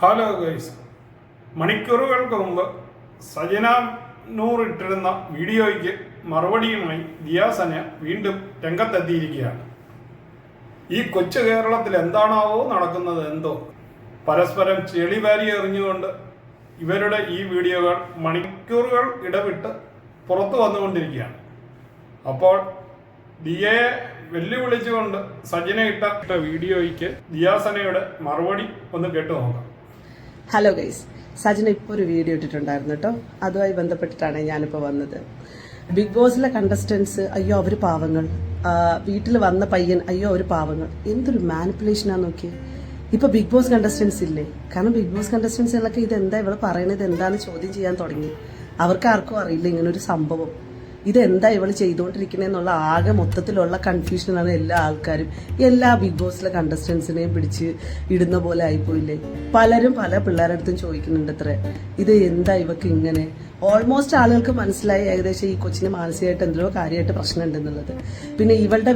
Hello guys, മണിക്കൂറുകൾക്ക് മുമ്പ് സജന നൂർ ഇട്ടിരുന്ന വീഡിയോയ്ക്ക് മറുപടിയുമായി ദിയാസന വീണ്ടും രംഗത്തെത്തിയിരിക്കുകയാണ്. ഈ കൊച്ചു കേരളത്തിൽ എന്താണാവോ നടക്കുന്നത് എന്തോ. പരസ്പരം ചെളി വാരി എറിഞ്ഞുകൊണ്ട് ഇവരുടെ ഈ വീഡിയോകൾ മണിക്കൂറുകൾ ഇടവിട്ട് പുറത്തു വന്നുകൊണ്ടിരിക്കുകയാണ്. അപ്പോൾ ദിയയെ വെല്ലുവിളിച്ചുകൊണ്ട് സജന ഇട്ട വീഡിയോയ്ക്ക് ദിയാസനയുടെ മറുപടി ഒന്ന് കേട്ടു നോക്കാം. ഹലോ ഗൈസ്, സജന ഇപ്പോൾ ഒരു വീഡിയോ ഇട്ടിട്ടുണ്ടായിരുന്നു കേട്ടോ. അതുമായി ബന്ധപ്പെട്ടിട്ടാണ് ഞാനിപ്പോൾ വന്നത്. ബിഗ് ബോസിലെ കണ്ടസ്റ്റൻസ് അയ്യോ അവർ പാവങ്ങൾ, വീട്ടിൽ വന്ന പയ്യൻ അയ്യോ അവർ പാവങ്ങൾ. എന്തൊരു മാനിപ്പുലേഷനാന്ന് നോക്കി. ഇപ്പൊ ബിഗ് ബോസ് കണ്ടസ്റ്റൻസ് ഇല്ലേ? കാരണം ബിഗ് ബോസ് കണ്ടസ്റ്റൻസുകളൊക്കെ ഇതെന്താ ഇവള് പറയണത് എന്താന്ന് ചോദ്യം ചെയ്യാൻ തുടങ്ങി. അവർക്ക് ആർക്കും അറിയില്ല ഇങ്ങനൊരു സംഭവം. ഇതെന്താ ഇവള് ചെയ്തുകൊണ്ടിരിക്കണെന്നുള്ള ആകെ മൊത്തത്തിലുള്ള കൺഫ്യൂഷനാണ് എല്ലാ ആൾക്കാരും. എല്ലാ ബിഗ് ബോസിലെ കണ്ടസ്റ്റൻസിനെയും പിടിച്ച് ഇടുന്ന പോലെ ആയിപ്പോയില്ലേ. പലരും പല പിള്ളേരുടെ അടുത്തും ചോദിക്കുന്നുണ്ട് അത്ര ഇത് എന്താ ഇവക്ക് ഇങ്ങനെ. ഓൾമോസ്റ്റ് ആളുകൾക്ക് മനസ്സിലായി ഏകദേശം ഈ കൊച്ചിന് മാനസികമായിട്ട് എന്തോ കാര്യമായിട്ട് പ്രശ്നം ഉണ്ടെന്നുള്ളത്. പിന്നെ ഇവളുടെ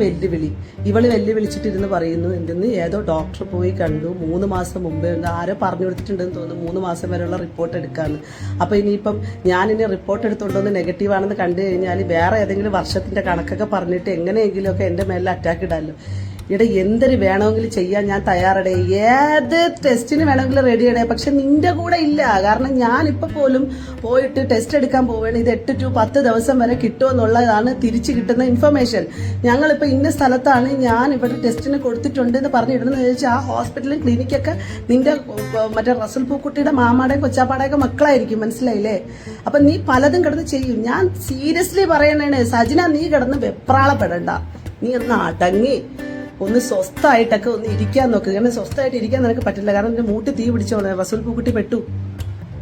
ഇവള് വെല്ലുവിളിച്ചിട്ടിരുന്ന് പറയുന്നു എന്തെന്ന് ഏതോ ഡോക്ടർ പോയി കണ്ടു 3 മാസം മുമ്പേ ആരോ പറഞ്ഞു കൊടുത്തിട്ടുണ്ടെന്ന് തോന്നുന്നു 3 മാസം വരെയുള്ള റിപ്പോർട്ട് എടുക്കാന്ന്. അപ്പൊ ഇനിയിപ്പം ഞാനിനി റിപ്പോർട്ട് എടുത്തുകൊണ്ടൊന്ന് നെഗറ്റീവ് ആണെന്ന് കണ്ടു കഴിഞ്ഞാൽ വേറെ ഏതെങ്കിലും വർഷത്തിന്റെ കണക്കൊക്കെ പറഞ്ഞിട്ട് എങ്ങനെയെങ്കിലും ഒക്കെ എന്റെ മേലിൽ അറ്റാക്ക് ഇടാമല്ലോ. ഇവിടെ എന്തൊരു വേണമെങ്കിലും ചെയ്യാൻ ഞാൻ തയ്യാറടേ, ഏത് ടെസ്റ്റിന് വേണമെങ്കിലും റെഡിയടേ. പക്ഷെ നിന്റെ കൂടെ ഇല്ല. കാരണം ഞാനിപ്പോൾ പോലും പോയിട്ട് ടെസ്റ്റ് എടുക്കാൻ പോവുകയാണ്. ഇത് 8 to 10 ദിവസം വരെ കിട്ടുമെന്നുള്ളതാണ് തിരിച്ചു കിട്ടുന്ന ഇൻഫർമേഷൻ. ഞങ്ങളിപ്പോൾ ഇന്ന സ്ഥലത്താണ് ഞാൻ ഇവിടെ ടെസ്റ്റിന് കൊടുത്തിട്ടുണ്ട് എന്ന് പറഞ്ഞിടുന്നത് ചോദിച്ചാൽ ആ ഹോസ്പിറ്റലും ക്ലിനിക്കൊക്കെ നിന്റെ മറ്റേ റസൽ പൂക്കുട്ടിയുടെ മാമാടെയും കൊച്ചാപ്പാടെയൊക്കെ മക്കളായിരിക്കും. മനസ്സിലായില്ലേ? അപ്പൊ നീ പലതും കിടന്ന് ചെയ്യും. ഞാൻ സീരിയസ്ലി പറയണേ സജിന, നീ കിടന്ന് വെപ്രാളപ്പെടണ്ട. നീ ഒന്ന് അടങ്ങി ഒന്ന് സ്വസ്ഥമായിട്ടൊക്കെ ഒന്ന് ഇരിക്കാൻ നോക്ക്. കാരണം സ്വസ്ഥമായിട്ട് ഇരിക്കാൻ നിനക്ക് പറ്റില്ല. കാരണം എന്റെ മൂട്ടി തീ പിടിച്ചോളെ. റസൂൽ പൂക്കുട്ടി പെട്ടു.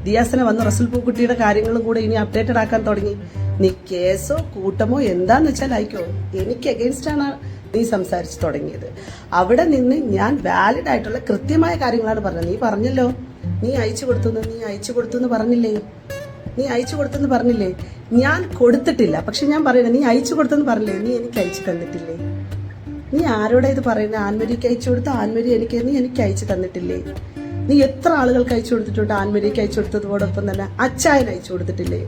ദിയാസന വന്ന് റസൂൽ പൂക്കുട്ടിയുടെ കാര്യങ്ങളും കൂടെ ഇനി അപ്ഡേറ്റഡ് ആക്കാൻ തുടങ്ങി. നീ കേസോ കൂട്ടമോ എന്താന്ന് വെച്ചാൽ അയക്കോ. എനിക്ക് അഗെയിൻസ്റ്റ് ആണ് നീ സംസാരിച്ചു തുടങ്ങിയത്. അവിടെ നിന്ന് ഞാൻ വാലിഡ് ആയിട്ടുള്ള കൃത്യമായ കാര്യങ്ങളാണ് പറഞ്ഞത്. നീ പറഞ്ഞല്ലോ നീ അയച്ചു കൊടുത്തു എന്ന് പറഞ്ഞില്ലേ? നീ അയച്ചു കൊടുത്തെന്ന് പറഞ്ഞില്ലേ? ഞാൻ കൊടുത്തിട്ടില്ല. പക്ഷെ ഞാൻ പറയുന്നത് നീ അയച്ചു കൊടുത്തെന്ന് പറഞ്ഞില്ലേ? നീ എനിക്ക് അയച്ചു തന്നിട്ടില്ലേ? നീ ആരോടാ ഇത് പറയുന്നത്? ആൻമരിക്ക് അയച്ചു കൊടുത്ത ആൻമരി നീ എനിക്ക് അയച്ചു തന്നിട്ടില്ലേ? നീ എത്ര ആളുകൾക്ക് അയച്ചു കൊടുത്തിട്ടുണ്ട്? ആൻമരിക്ക് അയച്ചു കൊടുത്തതോടൊപ്പം തന്നെ അച്ചായന് അയച്ചു കൊടുത്തിട്ടില്ലേ?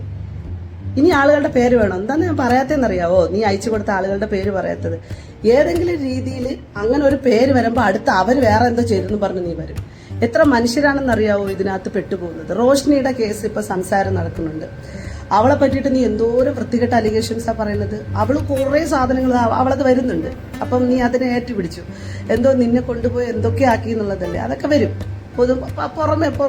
ഇനി ആളുകളുടെ പേര് വേണം. എന്താന്ന് ഞാൻ പറയാത്തതെന്നറിയാവോ? നീ അയച്ചു കൊടുത്ത ആളുകളുടെ പേര് പറയാത്തത്. ഏതെങ്കിലും രീതിയിൽ അങ്ങനെ ഒരു പേര് വരുമ്പോൾ അടുത്ത് അവർ വേറെ എന്തോ ചെയ്തെന്ന് പറഞ്ഞ് നീ വരും. എത്ര മനുഷ്യരാണെന്നറിയാവോ ഇതിനകത്ത് പെട്ടുപോകുന്നത്? റോഷ്നിയുടെ കേസ് ഇപ്പൊ സംസാരം നടക്കുന്നുണ്ട്. അവളെ പറ്റിയിട്ട് നീ എന്തോരം വൃത്തികെട്ട അലിഗേഷൻസാ പറയുന്നത്. അവള് കുറേ സാധനങ്ങൾ അവളത് വരുന്നുണ്ട്. അപ്പം നീ അതിനെ ഏറ്റുപിടിച്ചു. എന്തോ നിന്നെ കൊണ്ടുപോയി എന്തൊക്കെ ആക്കി എന്നുള്ളതല്ലേ. അതൊക്കെ വരും.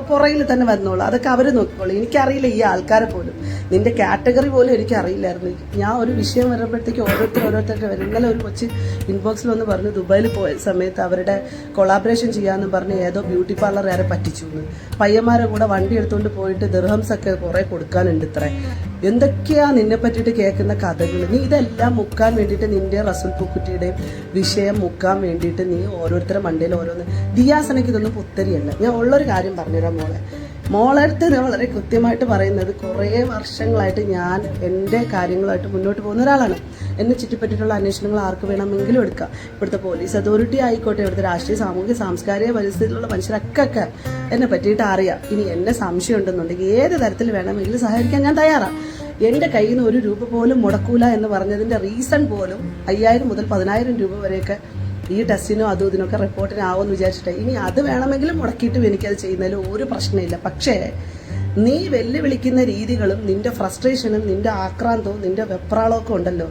പുറകിൽ തന്നെ വന്നോളൂ. അതൊക്കെ അവര് നോക്കിക്കോളൂ. എനിക്കറിയില്ല ഈ ആൾക്കാരെ പോലും. നിന്റെ കാറ്റഗറി പോലും എനിക്കറിയില്ലായിരുന്നു. ഞാൻ ഒരു വിഷയം വരുമ്പോഴത്തേക്ക് ഓരോരുത്തരുടെ വരും. ഇന്നലെ ഒരു കൊച്ച് ഇൻബോക്സിൽ വന്ന് പറഞ്ഞു ദുബായിൽ പോയ സമയത്ത് അവരുടെ കൊളാബറേഷൻ ചെയ്യാന്ന് പറഞ്ഞ് ഏതോ ബ്യൂട്ടി പാർലർ ആരെ പറ്റിച്ചു എന്ന്. പയ്യന്മാരെ കൂടെ വണ്ടി എടുത്തുകൊണ്ട് പോയിട്ട് ദിർഹംസ് ഒക്കെ കുറെ കൊടുക്കാനുണ്ട്. ഇത്ര എന്തൊക്കെയാ നിന്നെ പറ്റിയിട്ട് കേൾക്കുന്ന കഥകൾ. നീ ഇതെല്ലാം മുക്കാൻ വേണ്ടിയിട്ട് നിന്റെ റസൂൽ പൂക്കുട്ടിയുടെയും വിഷയം മുക്കാൻ വേണ്ടിയിട്ട് നീ ഓരോരുത്തരുടെ മണ്ടയിൽ ഓരോന്ന്. ദിയാസനയ്ക്ക് ഇതൊന്നും പുത്തരിയല്ല. ഞാൻ ഉള്ളൊരു കാര്യം പറഞ്ഞുതരാം മോളെ അടുത്ത് ഞാൻ വളരെ കൃത്യമായിട്ട് പറയുന്നത് കുറേ വർഷങ്ങളായിട്ട് ഞാൻ എൻ്റെ കാര്യങ്ങളായിട്ട് മുന്നോട്ട് പോകുന്ന ഒരാളാണ്. എന്നെ ചുറ്റിപ്പറ്റിയിട്ടുള്ള അന്വേഷണങ്ങൾ ആർക്ക് വേണമെങ്കിലും എടുക്കാം. ഇവിടുത്തെ പോലീസ് അതോറിറ്റി ആയിക്കോട്ടെ, ഇവിടുത്തെ രാഷ്ട്രീയ സാമൂഹിക സാംസ്കാരിക പരിസ്ഥിതിയിലുള്ള മനുഷ്യരൊക്കെ എന്നെ പറ്റിയിട്ട് അറിയാം. ഇനി എന്നെ സംശയം ഉണ്ടെന്നുണ്ടെങ്കിൽ ഏത് തരത്തിൽ വേണമെങ്കിലും സഹായിക്കാൻ ഞാൻ തയ്യാറാണ്. എന്റെ കയ്യിൽ നിന്ന് 1 രൂപ പോലും മുടക്കൂല എന്ന് പറഞ്ഞതിന്റെ റീസൺ പോലും 5000 മുതൽ 10000 രൂപ വരെയൊക്കെ ഈ ടെസ്റ്റിനോ അതും ഇതിനൊക്കെ റിപ്പോർട്ടിനാവുമെന്ന് വിചാരിച്ചിട്ട് ഇനി അത് വേണമെങ്കിലും മുടക്കിയിട്ടും എനിക്കത് ചെയ്യുന്നതിൽ ഒരു പ്രശ്നമില്ല. പക്ഷേ നീ വെല്ലുവിളിക്കുന്ന രീതികളും നിന്റെ ഫ്രസ്ട്രേഷനും നിന്റെ ആക്രാന്തവും നിന്റെ വെപ്രാളമൊക്കെ ഉണ്ടല്ലോ,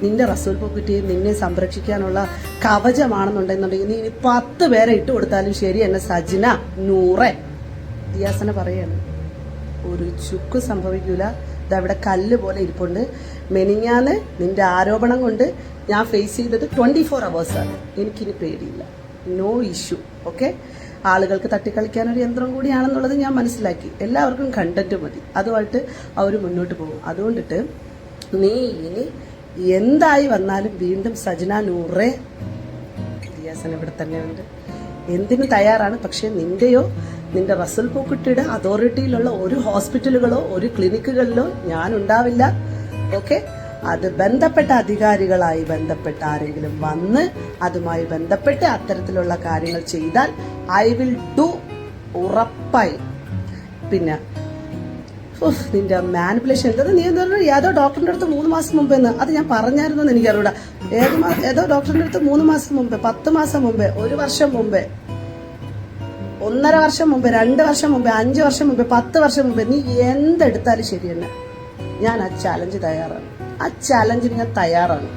നിന്റെ റസൂൽ പൂക്കുറ്റിയെ നിന്നെ സംരക്ഷിക്കാനുള്ള കവചമാണെന്നുണ്ടെന്നുണ്ടെങ്കിൽ നീ 10 പേരെ ഇട്ട് കൊടുത്താലും ശരി. എന്നെ സജിന നൂറെ ദിയാസന പറയാണ് ഒരു ചുക്ക് സംഭവിക്കൂല. ഇതവിടെ കല്ല് പോലെ ഇരിപ്പുണ്ട്. മെനിഞ്ഞാന്ന് നിന്റെ ആരോപണം കൊണ്ട് ഞാൻ ഫേസ് ചെയ്തത് 24 hours. എനിക്കിനി പേടിയില്ല. No issue. ഓക്കെ, ആളുകൾക്ക് തട്ടിക്കളിക്കാനൊരു യന്ത്രം കൂടിയാണെന്നുള്ളത് ഞാൻ മനസ്സിലാക്കി. എല്ലാവർക്കും കണ്ടന്റ് മതി. അതുമായിട്ട് അവർ മുന്നോട്ട് പോകും. അതുകൊണ്ടിട്ട് നീ ഇനി എന്തായി വന്നാലും വീണ്ടും സജന നൂറെ ദിയാസന ഇവിടെ തന്നെ ഉണ്ട്. എന്തിനു തയ്യാറാണ്. പക്ഷെ നിന്റെയോ നിന്റെ റസൽ പൂക്കുട്ടിയുടെ അതോറിറ്റിയിലുള്ള ഒരു ഹോസ്പിറ്റലുകളോ ഒരു ക്ലിനിക്കുകളിലോ ഞാൻ ഉണ്ടാവില്ല. ഓക്കെ, അത് ബന്ധപ്പെട്ട അധികാരികളായി ബന്ധപ്പെട്ട ആരെങ്കിലും വന്ന് അതുമായി ബന്ധപ്പെട്ട് അത്തരത്തിലുള്ള കാര്യങ്ങൾ ചെയ്താൽ ഐ വിൽ ഡു ഉറപ്പായി. പിന്നെ നിന്റെ മാനിപ്പുലേഷൻ എന്താ, നീ എന്താ ഏതോ ഡോക്ടറിന്റെ അടുത്ത് 3 മാസം മുമ്പേന്ന്, അത് ഞാൻ പറഞ്ഞായിരുന്നു എന്ന് എനിക്കറിയൂടാ. ഏതോ ഡോക്ടറിന്റെ അടുത്ത് 3 മാസം മുമ്പേ, 10 മാസം മുമ്പേ, 1 വർഷം മുമ്പേ, 1.5 വർഷം മുമ്പേ, 2 വർഷം മുമ്പേ, 5 വർഷം മുമ്പേ, 10 വർഷം മുമ്പേ, നീ എന്തെടുത്താലും ശരി തന്നെ ഞാൻ ആ ചാലഞ്ച് തയ്യാറാണ്. ആ ചാലഞ്ചിന് ഞാൻ തയ്യാറാണ്.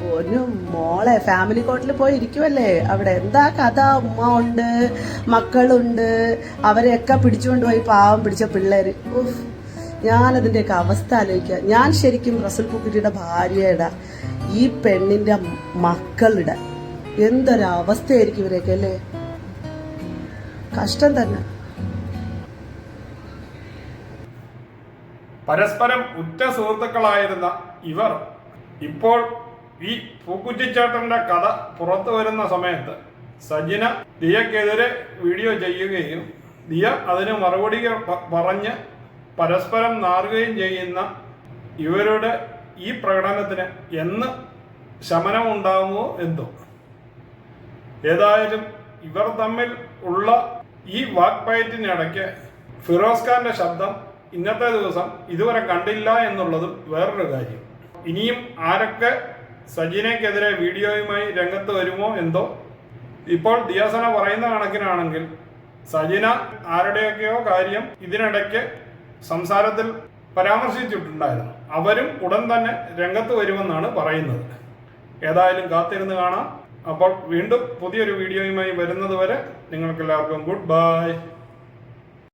പൊന്നും മോളെ, ഫാമിലി കോർട്ടിൽ പോയി ഇരിക്കുവല്ലേ, അവിടെ എന്താ കഥ? ഉമ്മ ഉണ്ട്, മക്കളുണ്ട്, അവരെയൊക്കെ പിടിച്ചുകൊണ്ട് പോയി പാവം പിടിച്ച പിള്ളേര്. ഞാനതിൻ്റെയൊക്കെ അവസ്ഥ ആലോചിക്കുക. ഞാൻ ശരിക്കും റസൽ പൂക്കുറ്റിയുടെ ഭാര്യയുടെ, ഈ പെണ്ണിന്റെ മക്കളുടെ എന്തൊരവസ്ഥയായിരിക്കും ഇവരെയൊക്കെ അല്ലേ. കഷ്ടം തന്നെ. പരസ്പരം ഉറ്റ സുഹൃത്തുക്കളായിരുന്ന ഇവർ ഇപ്പോൾ ഈ പൂക്കുറ്റിച്ചേട്ടന്റെ കഥ പുറത്തു വരുന്ന സമയത്ത് സജിന ദിയക്കെതിരെ വീഡിയോ ചെയ്യുകയും ദിയ അതിന് മറുപടി പറഞ്ഞ് പരസ്പരം നാറുകയും ചെയ്യുന്ന ഇവരുടെ ഈ പ്രകടനത്തിന് എന്ന് ശമനമുണ്ടാകുമോ എന്തോ. ഏതായാലും ഇവർ തമ്മിൽ ഉള്ള ഈ വാക്പയറ്റിനിടയ്ക്ക് ഫിറോസ് ഖാന്റെ ശബ്ദം ഇന്നത്തെ ദിവസം ഇതുവരെ കണ്ടില്ല എന്നുള്ളതും വേറൊരു കാര്യം. ഇനിയും ആരൊക്കെ സജിനയ്ക്കെതിരെ വീഡിയോയുമായി രംഗത്ത് വരുമോ എന്തോ. ഇപ്പോൾ ദിയാസന പറയുന്ന കണക്കിനാണെങ്കിൽ സജിന ആരുടെയൊക്കെയോ കാര്യം ഇതിനിടയ്ക്ക് സംസാരത്തിൽ പരാമർശിച്ചിട്ടുണ്ടായിരുന്നു. അവരും ഉടൻ തന്നെ രംഗത്ത് വരുമെന്നാണ് പറയുന്നത്. ഏതായാലും കാത്തിരുന്ന് കാണാം. അപ്പോൾ വീണ്ടും പുതിയൊരു വീഡിയോയുമായി വരുന്നത് വരെ നിങ്ങൾക്കെല്ലാവർക്കും ഗുഡ് ബൈ.